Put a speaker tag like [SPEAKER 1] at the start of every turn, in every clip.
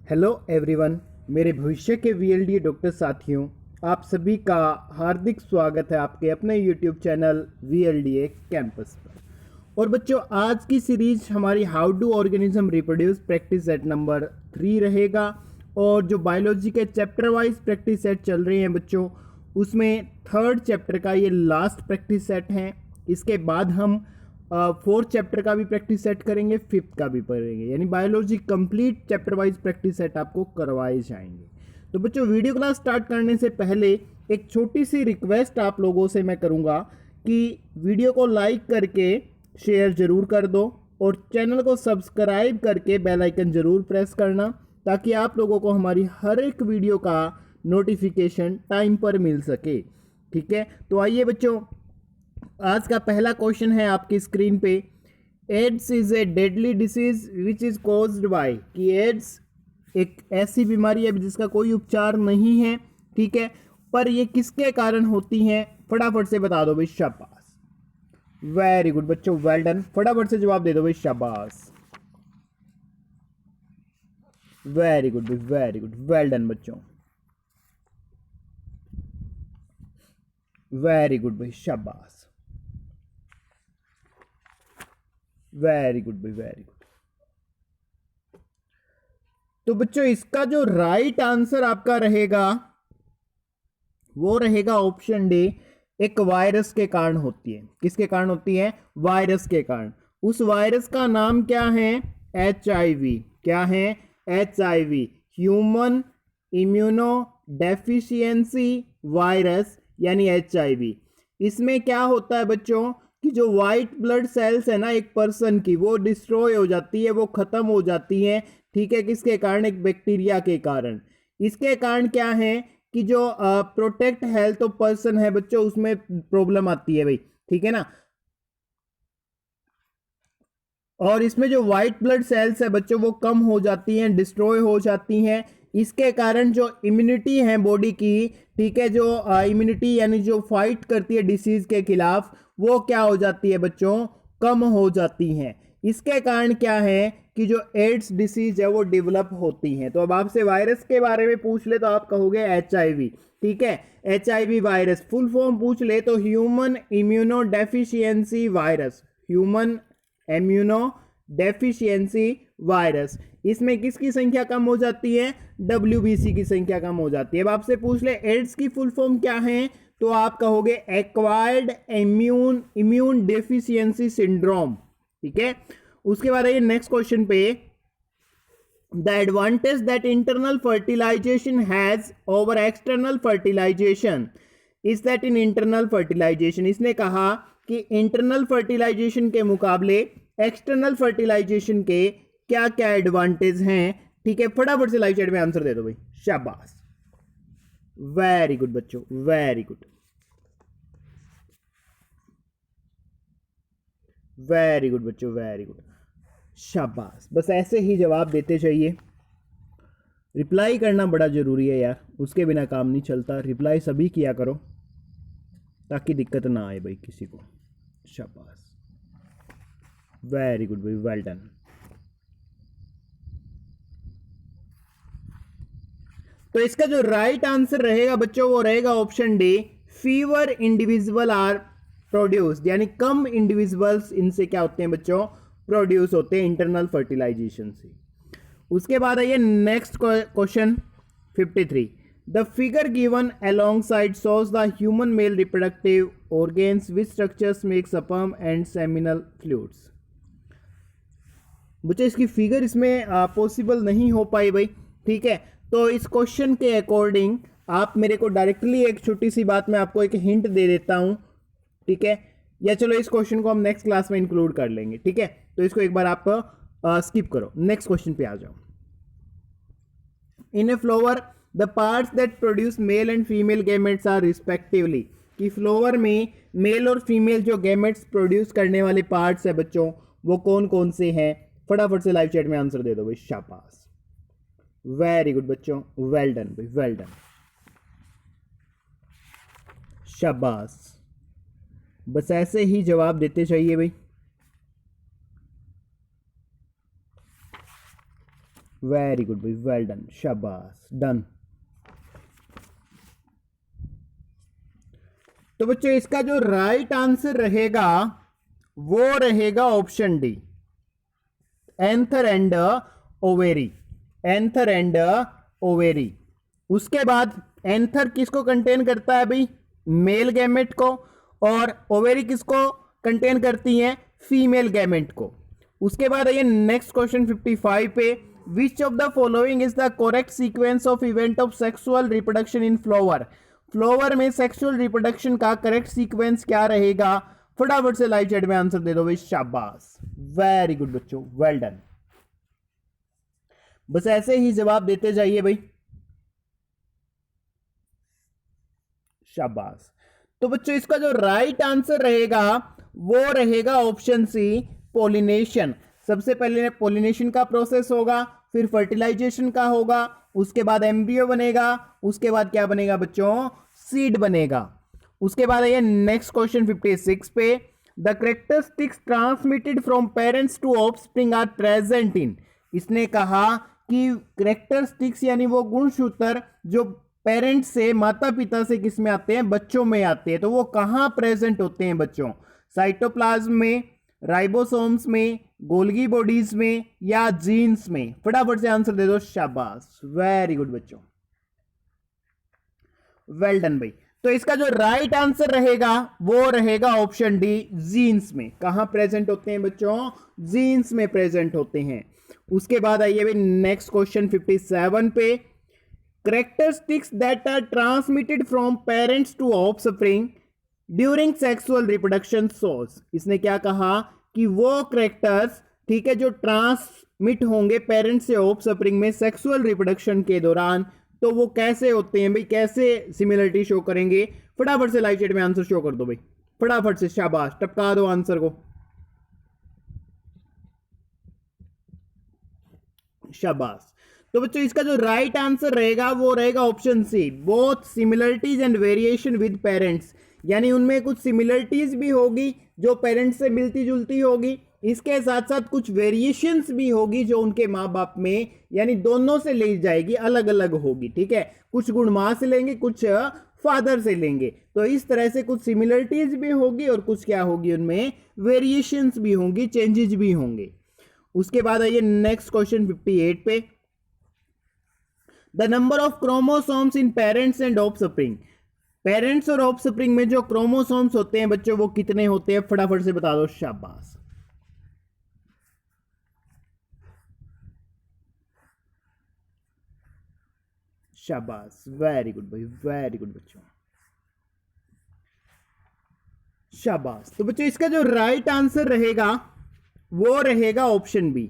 [SPEAKER 1] Hello everyone, मेरे भविष्य के वीएलडीए डॉक्टर साथियों, आप सभी का हार्दिक स्वागत है आपके अपने यूट्यूब चैनल वीएलडीए कैंपस पर। और बच्चों, आज की सीरीज हमारी how do organism reproduce practice set number 3 रहेगा। और जो बायोलॉजी के चैप्टर वाइज प्रैक्टिस सेट चल रहे हैं बच्चों, उसमें थर्ड चैप्टर का ये लास्ट प्रैक्टिस सेट है। इसके बाद हम फोर्थ चैप्टर का भी प्रैक्टिस सेट करेंगे, फिफ्थ का भी पढ़ेंगे, यानी biology complete chapter wise practice set आपको करवाए जाएंगे। तो बच्चों, वीडियो क्लास स्टार्ट करने से पहले एक छोटी सी रिक्वेस्ट आप लोगों से मैं करूंगा कि वीडियो को लाइक करके शेयर जरूर कर दो और चैनल को सब्सक्राइब करके बेल आइकन जरूर प्रेस करना, ताकि आप लोगों को हमारी हर एक वीडियो का नोटिफिकेशन टाइम पर मिल सके। ठीक है, तो आइए बच्चों, आज का पहला क्वेश्चन है आपकी स्क्रीन पे। AIDS is a deadly disease which is caused by, कि एड्स एक ऐसी बीमारी है जिसका कोई उपचार नहीं है, ठीक है, पर ये किसके कारण होती हैं? फटाफट से बता दो भाई, शाबाश, वेरी गुड बच्चों, वेल डन। फटाफट से जवाब दे दो भाई, शाबाश, very good, very good, well done बच्चों, वेरी गुड भाई, शाबाश, वेरी गुड भाई, वेरी गुड। तो बच्चों, इसका जो राइट आंसर आपका रहेगा वो रहेगा ऑप्शन डी, एक वायरस के कारण होती है। किसके कारण होती है? वायरस के कारण। उस वायरस का नाम क्या है? HIV। क्या है? HIV, human immuno deficiency virus, यानी HIV। इसमें क्या होता है बच्चों कि जो वाइट ब्लड सेल्स है ना एक पर्सन की, वो डिस्ट्रॉय हो जाती है, वो खत्म हो जाती है। ठीक है, किसके कारण? एक बैक्टीरिया के कारण। इसके कारण क्या है कि जो प्रोटेक्ट हेल्थ ऑफ पर्सन है बच्चों, उसमें प्रॉब्लम आती है भाई। ठीक है ना। और इसमें जो व्हाइट ब्लड सेल्स है बच्चों, वो कम हो जाती हैं, डिस्ट्रॉय हो जाती हैं। इसके कारण जो इम्यूनिटी है बॉडी की, ठीक है, जो इम्यूनिटी यानी जो फाइट करती है डिसीज के खिलाफ, वो क्या हो जाती है बच्चों? कम हो जाती हैं। इसके कारण क्या है कि जो एड्स डिसीज है वो डेवलप होती है। तो अब आपसे वायरस के बारे में पूछ ले तो आप कहोगे HIV। ठीक है, HIV वायरस फुल फॉर्म पूछ ले तो human immuno deficiency virus, human immuno deficiency virus. इसमें किसकी संख्या कम हो जाती है? WBC की संख्या कम हो जाती है। अब आपसे पूछ ले एड्स की फुल फॉर्म क्या है, तो आप कहोगे एक्वायर्ड इम्यून डेफिशिएंसी सिंड्रोम। ठीक है, उसके बाद आइए नेक्स्ट क्वेश्चन पे। The advantage that internal fertilisation has over external fertilisation is that in internal fertilisation, इसने कहा कि इंटरनल फर्टिलाइजेशन के मुकाबले एक्सटर्नल फर्टिलाइजेशन के क्या क्या एडवांटेज हैं। ठीक है, फटाफट से लाइव चैट में आंसर दे दो भाई, शाबाश, वेरी गुड बच्चों, वेरी गुड, वेरी गुड बच्चों, वेरी गुड, शाबाश। बस ऐसे ही जवाब देते चाहिए। रिप्लाई करना बड़ा जरूरी है यार, उसके बिना काम नहीं चलता। रिप्लाई सभी किया करो ताकि दिक्कत ना आए भाई किसी को। शाबाश, वेरी गुड भाई, वेल डन। तो इसका जो राइट आंसर रहेगा बच्चों वो रहेगा option D, fewer individual are produced, यानी कम इंडिविजुअल्स इनसे क्या होते हैं बच्चों? प्रोड्यूस होते हैं इंटरनल फर्टिलाइजेशन से। उसके बाद आइए next question 53। The figure given alongside shows the human male reproductive organs which structures make sperm and seminal fluids. बच्चे इसकी फिगर इसमें पॉसिबल नहीं हो पाई भाई। ठीक है, तो इस क्वेश्चन के अकॉर्डिंग आप मेरे को डायरेक्टली एक छोटी सी बात मैं आपको एक हिंट दे देता हूं। ठीक है, या चलो इस क्वेश्चन को हम नेक्स्ट क्लास में इंक्लूड कर लेंगे। ठीक है, तो इसको एक बार आप स्किप करो, नेक्स्ट क्वेश्चन पे आ जाओ। In a flower the parts that produce male and female gametes are respectively, कि फ्लावर में मेल और फीमेल जो गैमेट्स प्रोड्यूस करने वाले पार्ट्स है बच्चों, वो कौन कौन से हैं? फटाफट से लाइव चैट में आंसर दे दो भाई, शाबाश, वेरी गुड बच्चों, वेल डन भाई, वेल डन, शाबाश। बस ऐसे ही जवाब देते चाहिए भाई, वेरी गुड भाई, वेल डन, शाबाश, डन। तो बच्चों इसका जो राइट आंसर रहेगा वो रहेगा option D, anther and ovary, anther and ovary. उसके बाद एंथर किसको कंटेन करता है भाई? मेल गैमेट को, और ओवेरी किसको कंटेन करती है? फीमेल गैमेट को। उसके बाद आइए नेक्स्ट क्वेश्चन 55 पे, विच of the following is the correct sequence of event of sexual reproduction in flower? Flower में सेक्सुअल रिप्रोडक्शन का करेक्ट सीक्वेंस क्या रहेगा? फटाफट से लाइव चैट में आंसर दे दो भाई, शाबाश, वेरी गुड बच्चों, वेल डन। बस ऐसे ही जवाब देते जाइए भाई, शाबाश। तो बच्चों इसका जो राइट आंसर रहेगा वो रहेगा ऑप्शन सी, पोलिनेशन। सबसे पहले पोलिनेशन का प्रोसेस होगा, फिर फर्टिलाइजेशन का होगा, उसके बाद एम्ब्रियो बनेगा, उसके बाद क्या बनेगा बच्चों? सीड बनेगा। उसके बाद आइए नेक्स्ट क्वेश्चन 56 पे, the characteristics transmitted from parents to offspring are present in. इसने कहा कि कैरेक्टरिस्टिक्स यानी वो गुणसूत्र जो पेरेंट्स से, माता पिता से किस में आते हैं? बच्चों में आते हैं। तो वो कहां प्रेजेंट होते हैं बच्चों? साइटोप्लाज्म में, राइबोसोम्स में, गोल्गी बॉडीज में, या जीन्स में? फटाफट से आंसर दे दो, शाबाश, वेरी गुड बच्चों, वेल डन भाई। तो इसका जो राइट आंसर रहेगा वो रहेगा ऑप्शन डी, जीन्स में। कहां प्रेजेंट होते हैं बच्चों? जीन्स में प्रेजेंट होते हैं। उसके बाद आइए भाई नेक्स्ट क्वेश्चन 57 पे, characteristics that are transmitted from parents to offspring during sexual reproduction source. इसने क्या कहा कि वो कैरेक्टर्स, ठीक है, जो ट्रांसमिट होंगे पेरेंट्स से ऑफस्प्रिंग में सेक्सुअल रिप्रोडक्शन के दौरान, तो वो कैसे होते हैं भाई, कैसे सिमिलरिटी शो करेंगे? फटाफट से लाइव चैट में आंसर शो कर दो भाई, फटाफट से, शाबाश, टपका दो आंसर को, शाबाश। तो बच्चों इसका जो राइट आंसर रहेगा वो रहेगा option C, both similarities and variation with parents. यानी उनमें कुछ सिमिलरिटीज भी होगी जो पेरेंट्स से मिलती जुलती होगी, इसके साथ साथ कुछ वेरिएशंस भी होगी जो उनके माँ बाप में, यानी दोनों से ली जाएगी, अलग अलग होगी, ठीक है। कुछ गुण माँ से लेंगे, कुछ फादर से लेंगे। तो इस तरह से कुछ सिमिलरिटीज भी होगी और कुछ क्या होगी, उनमें वेरिएशंस भी होंगी, चेंजेस भी होंगे। उसके बाद आइए नेक्स्ट क्वेश्चन 58 पे, the number of chromosomes in parents and offspring. Parents और ऑफस्प्रिंग में जो क्रोमोसोम्स होते हैं बच्चों वो कितने होते हैं? फटाफट से बता दो, शाबाश, शाबाश, वेरी गुड भाई, वेरी गुड बच्चों, शाबाश। तो बच्चों इसका जो राइट आंसर रहेगा वो रहेगा option B,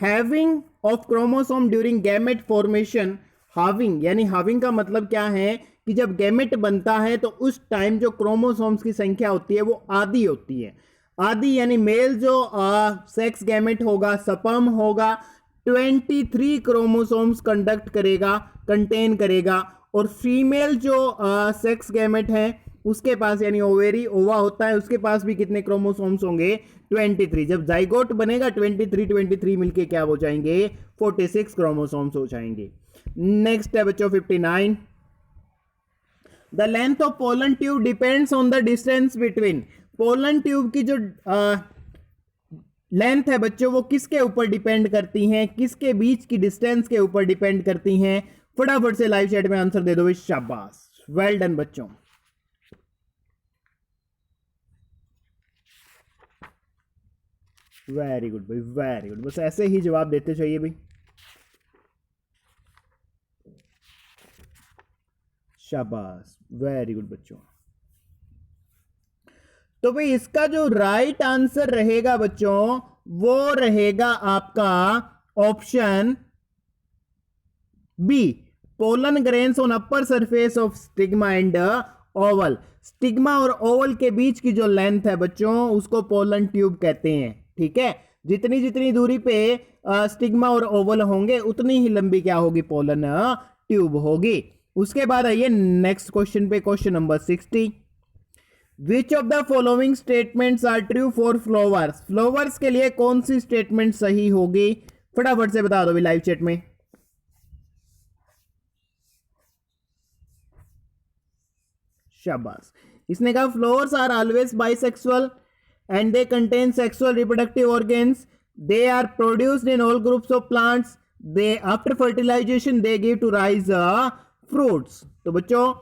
[SPEAKER 1] halving of chromosome during gamete formation. Halving यानी हाविंग का मतलब क्या है कि जब गैमेट बनता है तो उस टाइम जो क्रोमोसोम्स की संख्या होती है वो आधी होती है। आधी यानी मेल जो सेक्स गैमेट होगा, स्पर्म होगा, 23 क्रोमोसोम्स कंटेन करेगा, और फीमेल जो सेक्स गैमेट है उसके पास यानी ओवेरी, ओवा होता है, उसके पास भी कितने क्रोमोसोम्स होंगे? 23। जब जाइगोट बनेगा 23 मिलके क्या हो जाएंगे? 46 क्रोमोसोम्स हो जाएंगे। नेक्स्ट है बच्चों 59, the length of pollen tube depends on the distance between. Pollen tube की जो लेंथ है बच्चों वो किसके ऊपर डिपेंड करती हैं? किसके बीच की डिस्टेंस के ऊपर डिपेंड करती हैं? फटाफट से लाइव चैट में आंसर दे दो, शाबाश, वेल डन बच्चों, वेरी गुड भाई, वेरी गुड। बस ऐसे ही जवाब देते चाहिए भाई, शाबाश, वेरी गुड बच्चों। तो भाई इसका जो राइट आंसर रहेगा बच्चों वो रहेगा आपका option B, pollen grains on upper surface of stigma and ovule. Stigma और ओवल के बीच की जो लेंथ है बच्चों उसको पोलन ट्यूब कहते हैं, ठीक है। जितनी जितनी दूरी पे स्टिग्मा और ओवल होंगे उतनी ही लंबी क्या होगी? पोलन ट्यूब होगी। उसके बाद आइए नेक्स्ट क्वेश्चन पे, question number 60, which of the following statements are true for flowers. Flowers के लिए कौन सी स्टेटमेंट सही होगी? फटाफट से बता दो भी लाइव चैट में, शाबाश। इसने कहा flowers are always bisexual and they contain sexual reproductive organs, they are produced in all groups of plants, they after fertilisation they give to rise fruits. तो बच्चों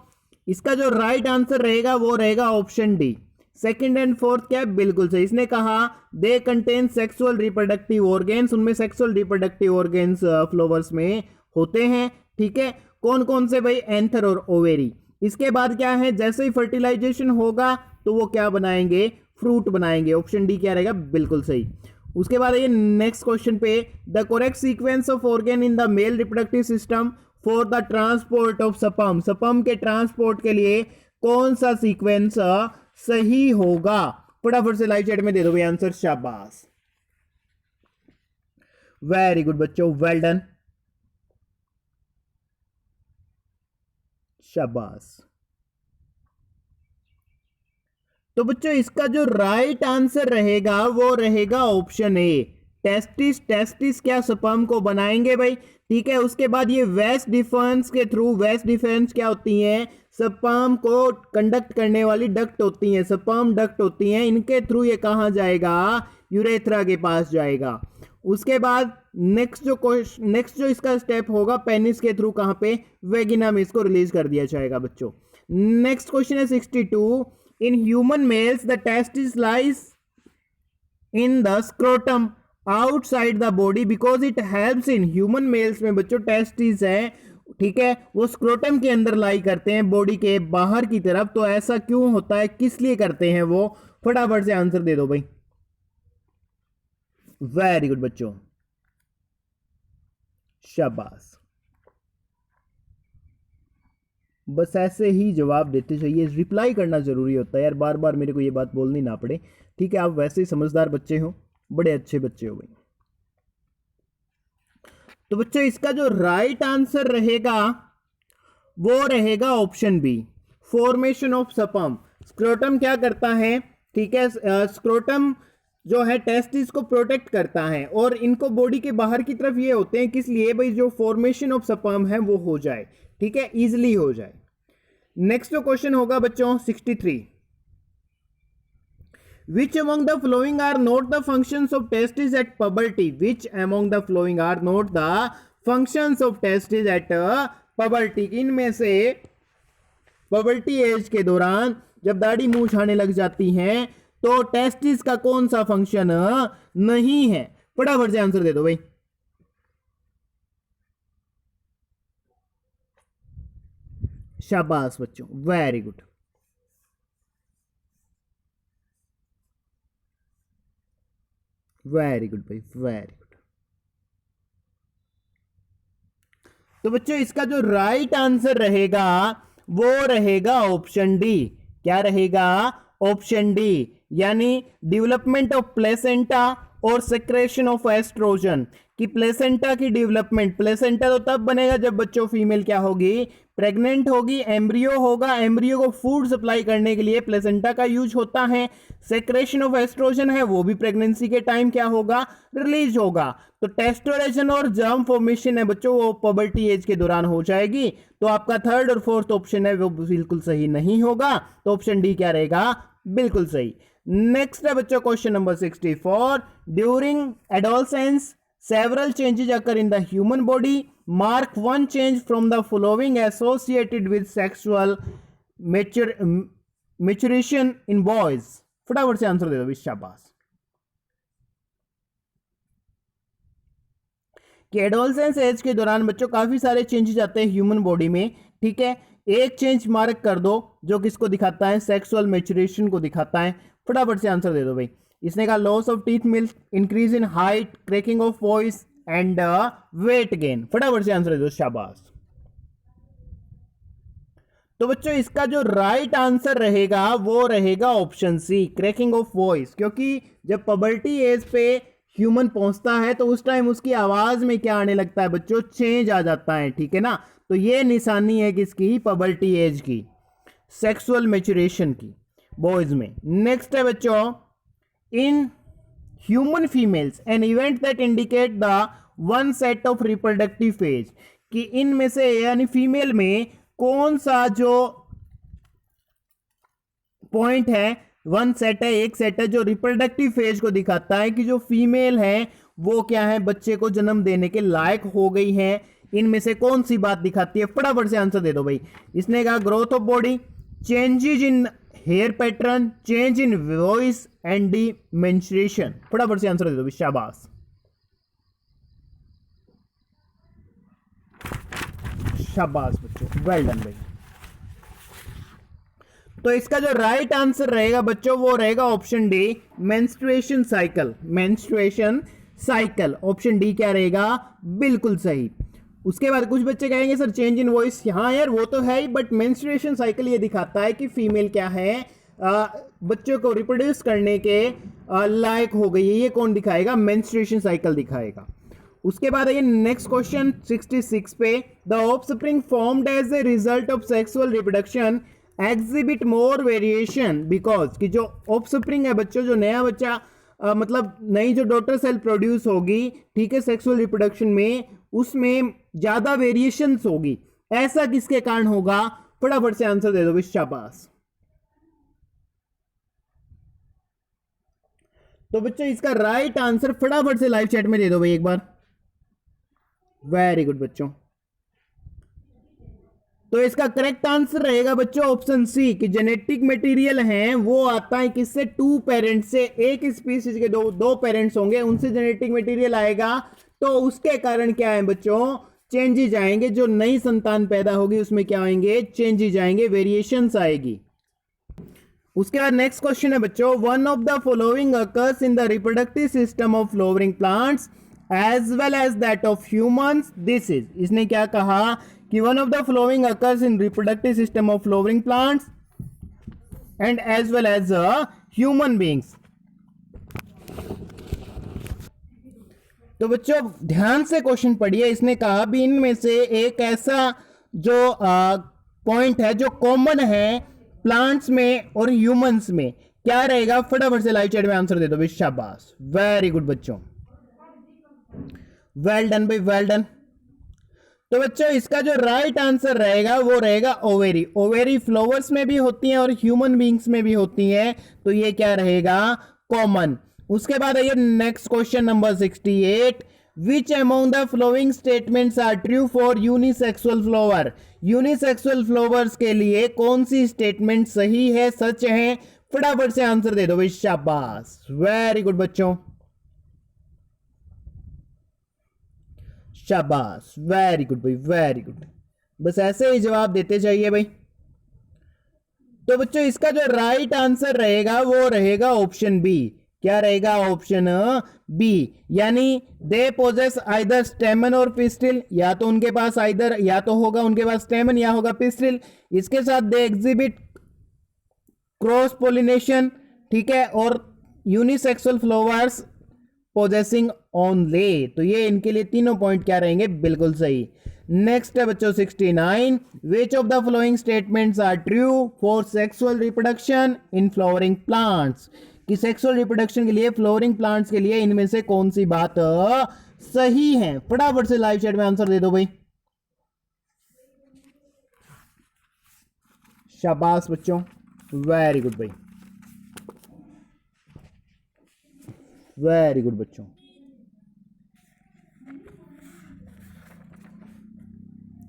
[SPEAKER 1] इसका जो राइट आंसर रहेगा वो रहेगा option D. Second and fourth क्या है, बिल्कुल सही। इसने कहा they contain sexual reproductive organs, उनमें सेक्सुअल रिप्रोडक्टिव ऑर्गेन्स फ्लावर्स में होते हैं, ठीक है। कौन कौन से भाई, एंथर और ओवेरी। इसके बाद क्या है, जैसे ही फर्टिलाइजेशन होगा तो वो क्या बनाएंगे, फ्रूट बनाएंगे। ऑप्शन डी क्या रहेगा, बिल्कुल सही। उसके बाद ये नेक्स्ट क्वेश्चन पे, the correct sequence of organ in the male reproductive system for the transport of sperm, sperm के ट्रांसपोर्ट के लिए कौन सा सीक्वेंस सही होगा। फटाफट से लाइव चैट में दे दो भाई आंसर, शाबाश, वेरी गुड बच्चों, वेल डन, शाबाश। तो बच्चों इसका जो राइट आंसर रहेगा वो रहेगा ऑप्शन ए, टेस्टिस। टेस्टिस क्या स्पर्म को बनाएंगे भाई, ठीक है। उसके बाद ये वेस्ट डिफेंस के थ्रू, वेस्ट डिफेंस क्या होती है, स्पर्म को कंडक्ट करने वाली डक्ट होती है, स्पर्म डक्ट होती हैं, इनके थ्रू ये कहां जाएगा, यूरेथ्रा के पास जाएगा। उसके बाद नेक्स्ट जो इसका स्टेप होगा, पेनिस के थ्रू कहां पे, वेगिना में इसको रिलीज कर दिया जाएगा बच्चों। नेक्स्ट क्वेश्चन है 62, in human mails the testis lies in the scrotum outside the body because it helps in, human mails में बच्चों टेस्टिस है, ठीक है, वो स्क्रोटम के अंदर लाई करते हैं, बॉडी के बाहर की तरफ। तो ऐसा क्यों होता है, किस लिए करते हैं वो, फटाफट से आंसर दे दो भाई, वेरी गुड बच्चों, शाबाश। बस ऐसे ही जवाब देते चाहिए, रिप्लाई करना जरूरी होता है यार, बार बार मेरे को ये बात बोलनी ना पड़े, ठीक है। आप वैसे ही समझदार बच्चे हो, बड़े अच्छे बच्चे हो भाई। तो बच्चों इसका जो राइट आंसर रहेगा वो रहेगा option B, formation of sperm. Scrotum क्या करता है, ठीक है, स्क्रोटम जो है टेस्टिस को प्रोटेक्ट करता है, और इनको बॉडी के बाहर की तरफ ये होते हैं, किस लिए भाई, जो फॉर्मेशन ऑफ स्पर्म है वो हो जाए, ठीक है, इजिली हो जाए। नेक्स्ट जो क्वेश्चन होगा बच्चों 63, which among the following are not the functions of testes at puberty, which among the following are not the functions of testes at puberty, इनमें से puberty एज के दौरान जब दाढ़ी मुंह छाने लग जाती हैं तो टेस्टिस का कौन सा फंक्शन नहीं है, फटाफट से आंसर दे दो भाई, शाबाश बच्चों, वेरी गुड, वेरी गुड भाई, वेरी गुड। तो बच्चों इसका जो राइट आंसर रहेगा वो रहेगा ऑप्शन डी। क्या रहेगा, ऑप्शन डी, यानी डेवलपमेंट ऑफ प्लेसेंटा और सेक्रेशन ऑफ एस्ट्रोजन। कि प्लेसेंटा की डेवलपमेंट, प्लेसेंटा तो तब बनेगा जब बच्चों फीमेल क्या होगी, प्रेग्नेंट होगी, एम्ब्रियो होगा, एम्ब्रियो को फूड सप्लाई करने के लिए प्लेसेंटा का यूज होता है। सेक्रेशन ऑफ एस्ट्रोजन है वो भी प्रेगनेंसी के टाइम क्या होगा, रिलीज होगा। तो टेस्टोरेशन और जर्म फॉर्मेशन है बच्चों वो पुबर्टी एज के दौरान हो जाएगी। तो आपका थर्ड और फोर्थ ऑप्शन है वो बिल्कुल सही नहीं होगा, तो ऑप्शन डी क्या रहेगा, बिल्कुल सही। नेक्स्ट है बच्चों question number 64, during adolescence several changes occur in the human body, mark one change from the following associated with sexual maturation in boys। फटाफट से आंसर दे दो, शाबाश। कि एडोलसेंस एज के दौरान बच्चों काफी सारे चेंजेस आते हैं ह्यूमन बॉडी में, ठीक है। एक चेंज मार्क कर दो जो किसको दिखाता है, सेक्सुअल मैच्योरेशन को दिखाता है। फटाफट से आंसर दे दो भाई। इसने कहा loss of teeth milk, increase in height, cracking of voice and weight gain. फटाफट से आंसर दे दो, शाबाश। तो बच्चों इसका जो राइट आंसर रहेगा वो रहेगा option C, cracking of voice. क्योंकि जब पबर्टी एज पे ह्यूमन पहुंचता है तो उस टाइम उसकी आवाज में क्या आने लगता है बच्चों, चेंज आ जाता है, ठीक है ना। तो ये निशानी है किसकी, पबर्टी एज की, सेक्सुअल मैच्योरेशन की बॉयज में। नेक्स्ट है बच्चों, in human females an event that indicate the one set of reproductive phase। कि इनमें से यानी फीमेल में कौन सा जो पॉइंट है, वन सेट है, एक सेट है जो रिप्रोडक्टिव फेज को दिखाता है कि जो फीमेल है वो क्या है, बच्चे को जन्म देने के लायक हो गई है। इनमें से कौन सी बात दिखाती है? फटाफट से आंसर दे दो भाई। इसने कहा growth of body, changes in hair pattern, change in voice and the menstruation. फटाफट से आंसर दे दो भाई, शाबाश शाबाश बच्चों, वेल डन भाई। तो इसका जो राइट आंसर रहेगा बच्चों वो रहेगा option D, menstruation cycle. Menstruation cycle, option D क्या रहेगा, बिल्कुल सही। उसके बाद कुछ बच्चे कहेंगे सर चेंज इन वॉइस, हाँ यार वो तो है ही, बट मेंस्ट्रुएशन साइकिल ये दिखाता है कि फीमेल क्या है, बच्चों को रिप्रोड्यूस करने के लायक हो गई है। ये कौन दिखाएगा? मेंस्ट्रुएशन साइकिल दिखाएगा। उसके बाद ये नेक्स्ट क्वेश्चन 66 पे, the offspring formed as a result of sexual reproduction exhibit more variation because, कि जो ऑफस्प्रिंग है बच्चों, जो नया बच्चा मतलब नई जो डॉटर सेल प्रोड्यूस होगी, ठीक है, सेक्सुअल रिप्रोडक्शन में, उसमें ज्यादा वेरिएशंस होगी। ऐसा किसके कारण होगा? फटाफट से आंसर दे दो शाबाश। तो बच्चों इसका राइट आंसर फटाफट से लाइव चैट में दे दो भाई एक बार। वेरी गुड बच्चों। तो इसका करेक्ट आंसर रहेगा बच्चों ऑप्शन सी, कि जेनेटिक मटेरियल है वो आता है किससे? टू पेरेंट्स से। एक स्पीशीज के दो पेरेंट्स होंगे, उनसे जेनेटिक मटेरियल आएगा, तो उसके कारण क्या है बच्चों? चेंजेज आएंगे। जो नई संतान पैदा होगी उसमें क्या आएंगे? चेंजेज आएंगे, वेरिएशंस आएगी। उसके बाद नेक्स्ट क्वेश्चन है बच्चों, one of the following occurs in the reproductive system of flowering plants as well as that of humans, this is. इसने क्या कहा कि one of the following occurs in reproductive system of flowering plants and as well as human beings. तो बच्चों ध्यान से question पढ़िए। इसने कहा भी इनमें से एक ऐसा जो पॉइंट है जो कॉमन है प्लांट्स में और ह्यूमंस में, क्या रहेगा? फटाफट से लाइव चैट में आंसर दे दो भाई, शाबाश, वेरी गुड बच्चों, वेल डन भाई, वेल डन। तो बच्चों इसका जो राइट आंसर रहेगा वो रहेगा ओवेरी। ओवेरी फ्लावर्स में भी होती है और ह्यूमन बीइंग्स में भी होती है, तो ये क्या रहेगा? कॉमन। उसके बाद आइए next question number 68, which among the following statements are true for unisexual flower. Unisexual flowers के लिए कौन सी स्टेटमेंट सही है, सच है? फटाफट से आंसर दे दो भाई, शाबाश, वेरी गुड बच्चों, शाबाश, वेरी गुड भाई, वेरी गुड। बस ऐसे ही जवाब देते जाइए भाई। तो बच्चों इसका जो राइट आंसर रहेगा वो रहेगा ऑप्शन बी। क्या रहेगा? ऑप्शन बी, यानी दे पोजेस आइदर स्टेमन और पिस्टिल, या तो उनके पास आइदर या तो होगा उनके पास स्टेमन या होगा पिस्टिल। इसके साथ दे एग्जिबिट क्रॉस पोलिनेशन, ठीक है, और यूनिसेक्सुअल फ्लावर्स पोजेसिंग ओनली। तो ये इनके लिए तीनों पॉइंट क्या रहेंगे? बिल्कुल सही। नेक्स्ट है बच्चों 69, which of the following statements are true for sexual reproduction in flowering plants. कि सेक्सुअल रिप्रोडक्शन के लिए फ्लावरिंग प्लांट्स के लिए इनमें से कौन सी बात सही है? फटाफट से लाइव चैट में आंसर दे दो भाई, शाबाश बच्चों, वेरी गुड भाई, वेरी गुड बच्चों,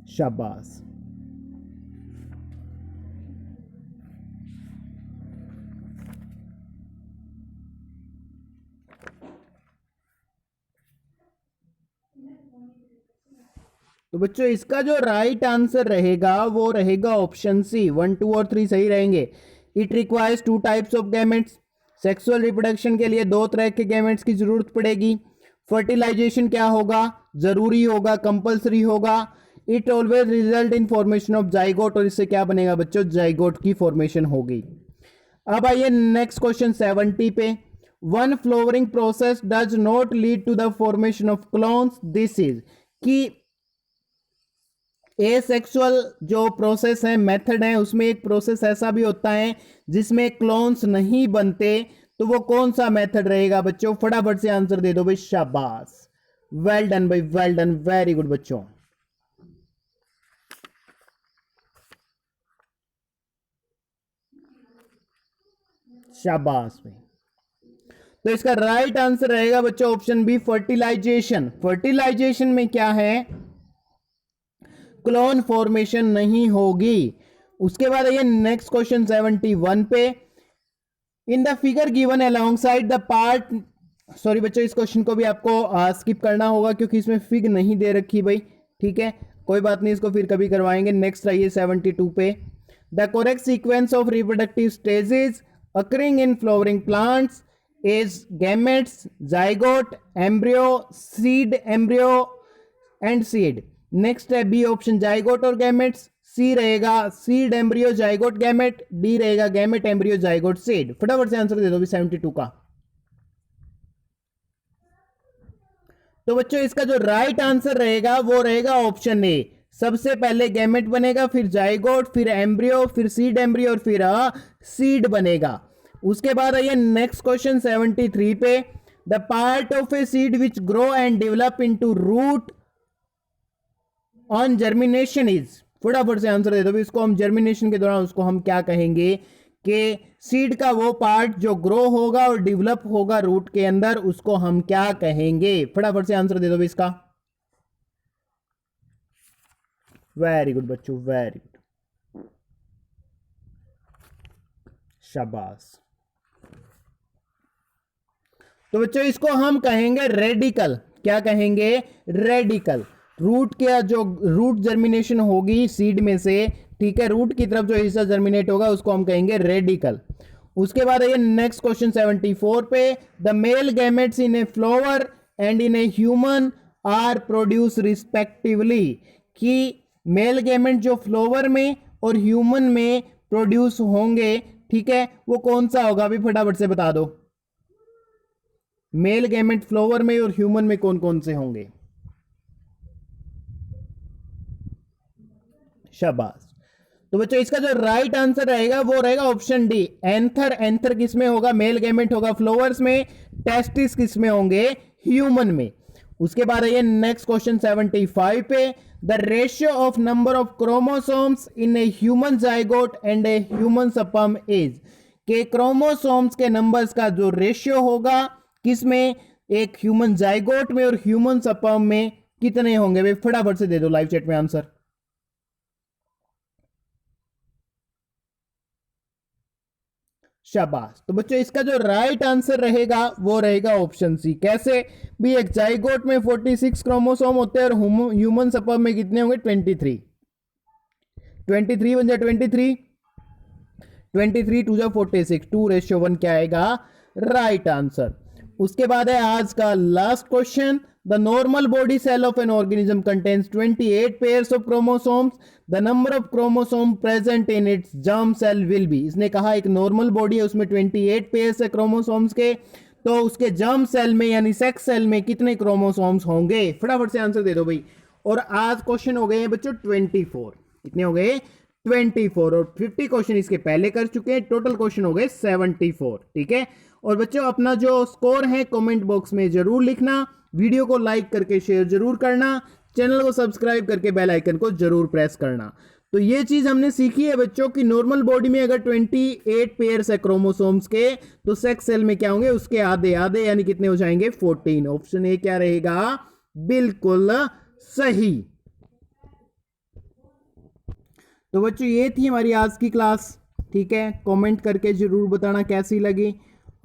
[SPEAKER 1] शाबाश। तो बच्चों इसका जो राइट आंसर रहेगा वो रहेगा ऑप्शन सी, 1, 2 और 3 सही रहेंगे। It requires 2 types of gametes. Sexual reproduction के लिए 2 तरह के गैमेट्स की जरूरत पड़ेगी। फर्टिलाइजेशन क्या होगा? जरूरी होगा, कंपलसरी होगा। It always result in formation of zygote, और इससे क्या बनेगा बच्चों? जाइगोट की फॉर्मेशन होगी। अब आइए नेक्स्ट क्वेश्चन 70 पे, one flowering process does not lead to the formation of clones, this is. कि एसेक्सुअल जो प्रोसेस है, मेथड है, उसमें एक प्रोसेस ऐसा भी होता है जिसमें क्लोन्स नहीं बनते, तो वो कौन सा मेथड रहेगा बच्चों? फटाफट से आंसर दे दो भाई, शाबाश, वेल डन भाई, वेल डन, वेरी गुड बच्चों। शाबाश भाई। तो इसका राइट आंसर रहेगा बच्चों ऑप्शन बी, फर्टिलाइजेशन। फर्टिलाइजेशन में क्या है, क्लोन फॉर्मेशन नहीं होगी। उसके बाद आइए नेक्स्ट क्वेश्चन 71 पे। In the figure given along side the part, sorry बच्चों इस क्वेश्चन को भी आपको स्किप करना होगा क्योंकि इसमें फिग नहीं दे रखी भाई, ठीक है, कोई बात नहीं, इसको फिर कभी करवाएंगे। नेक्स्ट आइए 72 पे। The correct sequence of reproductive stages occurring in flowering plants is gametes, zygote, embryo, seed, embryo and seed. Next है बी ऑप्शन, जाइगोट और गैमेट्स। सी रहेगा seed, embryo, zygote, gamete. D रहेगा गैमेट, एम्ब्रियो, जाइगोट, सीड। फटाफट से answer दे दो भी 72 का। तो बच्चों इसका जो राइट आंसर रहेगा वो रहेगा ऑप्शन ए। सबसे पहले गैमेट बनेगा, फिर जाइगोट, फिर एम्ब्रियो, फिर सीड एम्ब्रियो और फिर सीड बनेगा। उसके बाद आइए नेक्स्ट क्वेश्चन 73 पे। The part of a seed which grow and develop into root on germination is. फटाफट से आंसर दे दो, इसको हम जर्मिनेशन के दौरान उसको हम क्या कहेंगे कि सीड का वो पार्ट जो ग्रो होगा और डेवलप होगा रूट के अंदर, उसको हम क्या कहेंगे। फटाफट से आंसर दे दो इसका। वेरी गुड बच्चों, वेरी गुड, शाबाश। तो बच्चों इसको हम कहेंगे रेडिकल। क्या कहेंगे, रेडिकल। रूट के जो रूट जर्मिनेशन होगी सीड में से, ठीक है, रूट की तरफ जो हिस्सा जर्मिनेट होगा उसको हम कहेंगे रेडिकल। उसके बाद आइए नेक्स्ट क्वेश्चन 74 पे। The male gametes in a flower and in a human are produce respectively. कि मेल गैमेट जो फ्लावर में और ह्यूमन में प्रोड्यूस होंगे, ठीक है, वो कौन सा होगा अभी फटाफट से बता दो। मेल गैमेट फ्लावर में और ह्यूमन में कौन कौन से होंगे। शाबाश। तो बच्चों इसका जो राइट आंसर रहेगा वो रहेगा ऑप्शन डी, एंथर। एंथर किसमें होगा, मेल गैमेट होगा फ्लावर्स में। टेस्टिस किसमें होंगे, ह्यूमन में। उसके बाद आइए नेक्स्ट क्वेश्चन 75 पे। The ratio of number of chromosomes in a human zygote and a human sperm is. के क्रोमोसोम्स के नंबर्स का जो रेशियो होगा किसमें, एक ह्यूमन जाइगोट में और ह्यूमन स्पर्म में कितने होंगे भाई। फटाफट से दे दो लाइव चैट में आंसर। शाबाश। तो बच्चों इसका जो राइट आंसर रहेगा वो रहेगा ऑप्शन सी। कैसे भी, एक जाइगोट में 46 क्रोमोसोम होते हैं और ह्यूमन स्पर्म में कितने होंगे, 23। 23 बन जाए 23, 23 टू जा 46, 2:1 क्या आएगा, राइट आंसर। उसके बाद है आज का last question. The normal body cell of an organism contains 28 pairs of chromosomes. The number of chromosome present in its germ cell will be. इसने कहा एक नॉर्मल बॉडी है उसमें 28 पेयर्स है क्रोमोसोम्स के, तो उसके जर्म सेल में यानी सेक्स सेल में कितने क्रोमोसोम्स होंगे। फटाफट से आंसर दे दो भाई। और आज क्वेश्चन हो गए हैं बच्चों 24। कितने हो गए, 24। और 50 क्वेश्चन इसके पहले कर चुके हैं, टोटल क्वेश्चन हो गए 74, ठीक है। और बच्चों अपना जो स्कोर है कमेंट बॉक्स में जरूर लिखना, वीडियो को लाइक करके शेयर जरूर करना, चैनल को सब्सक्राइब करके बेल आइकन को जरूर प्रेस करना। तो ये चीज हमने सीखी है बच्चों की नॉर्मल बॉडी में अगर 28 पेयर्स है क्रोमोसोम्स के, तो सेक्स सेल में क्या होंगे, उसके आधे आधे यानी कितने हो जाएंगे, 14। ऑप्शन ए क्या रहेगा, बिल्कुल सही। तो बच्चों ये थी हमारी आज की क्लास, ठीक है। कमेंट करके जरूर बताना कैसी लगी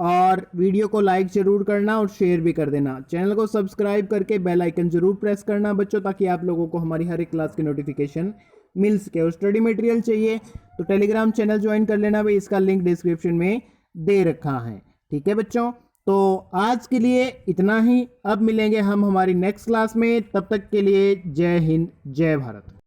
[SPEAKER 1] और वीडियो को लाइक जरूर करना और शेयर भी कर देना। चैनल को सब्सक्राइब करके बेल आइकन जरूर प्रेस करना बच्चों, ताकि आप लोगों को हमारी हर एक क्लास की नोटिफिकेशन मिल सके। और स्टडी मटेरियल चाहिए तो टेलीग्राम चैनल ज्वाइन कर लेना भाई, इसका लिंक डिस्क्रिप्शन में दे रखा है, ठीक है बच्चों। तो आज के लिए इतना ही, अब मिलेंगे हम हमारी नेक्स्ट क्लास में, तब तक के लिए जय हिंद जय भारत।